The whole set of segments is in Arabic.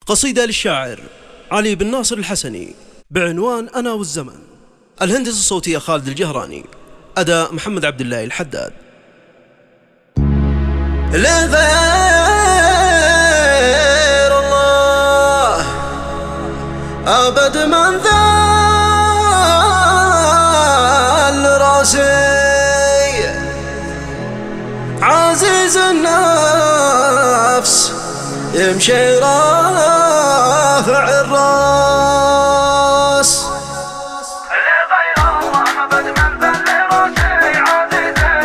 قصيدة للشاعر علي بن ناصر الحسني بعنوان أنا والزمن. الهندسة الصوتية خالد الجهراني، أداء محمد عبد الله الحداد. لغير الله أبد من ذل راسي، عزيز النفس يمشي رافع الراس. لغير الله أبد من ذل راسي، عزيز النفس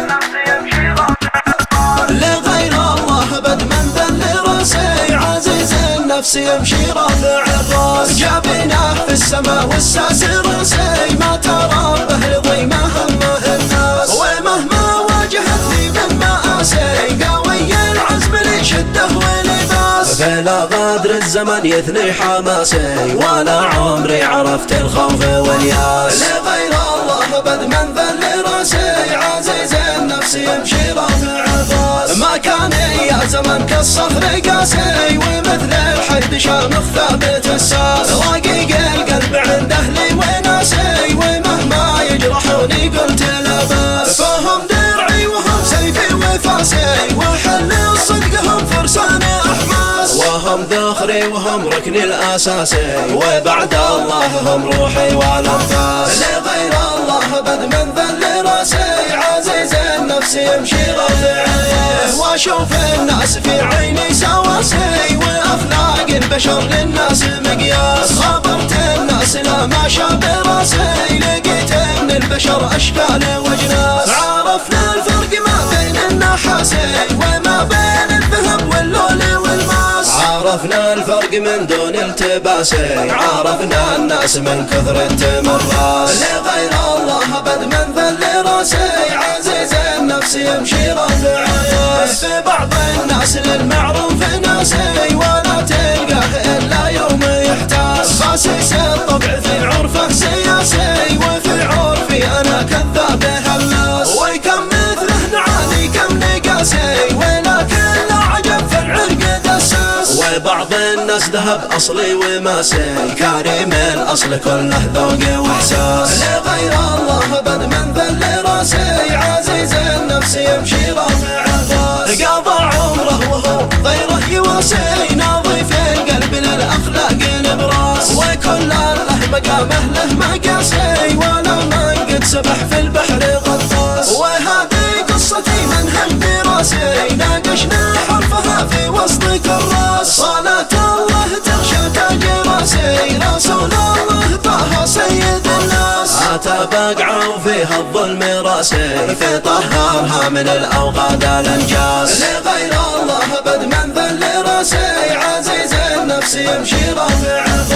يمشي رافع الراس. لغير الله أبد من ذل راسي، عزيز النفس يمشي رافع الراس. جابناه في السماء والساس راسي، ما ترى به لضيمه همه الناس. ومهما واجهتني من مآسي، قوي العزم لي شده ولباس. فلا غادر الزمن يثني حماسي، ولا عمري عرفت الخوف والياس. لغير الله أبد من ذل راسي، عزيز النفس يمشي رافع الراس. ما كان يا زمن كالصخر قاسي، ومثل الحد شامخ ثابت الساس. رقيق القلب عنده لي وناسي، ومهما يجرحوني قلت لا باس. فهم درعي وهم سيفي وفاسي، وحل صدقهم فرسان أحماس. وهم ذخري وهم ركني الأساسي، وبعد الله هم روحي والأنفاس. لغير الله أبد من ذل راسي، عزيز النفس يمشي رافع الراس. واشوف الناس في عيني سواسي، واخلاق البشر للناس مقياس. خبرت الناس لا ما شاب راسي، لقيت ان البشر اشكال واجناس. عرفنا الفرق ما بين النحاسي، وما بين الذهب واللؤلؤ والماس. عرفنا الفرق من دون التباسي، عرفنا الناس من كثر التمراس. لغير الله أبد من ذل راسي، عزيز النفس يمشي رافع الراس. في بعض الناس للمعروف ناسي، ولا تلقاه إلا يوم يحتاس. خاسس الطبع في عرفه سياسي، وفي عرفي أنا كذاب هلاس. وكم مثله نعاني كم نقاسي، ولكن لا عجب في العرق دساس. وبعض الناس ذهب أصلي وماسي، كريم الأصل كله ذوق وإحساس. لغير الله أبد من ذل راسي، عزيز النفس يمشي رافع الراس. قضى عمره وهو غيره يواسي، ناظف القلب للأخلاق نبراس. وكل له مقامه له مقاسي، ولا من قد سبح في البحر غطاس. وهذه قصتي من هم براسي، ناقشنا حرفها في وسط كراس. صلاة الله تغشى تاج راسي، رسول الله طه سيد الناس. أتى بقعة وفيها الظلم راسي، في طهرها من الأوغاد الأنجاس. لغير الله أبد من ذل راسي، عزيز النفس يمشي رافع الراس.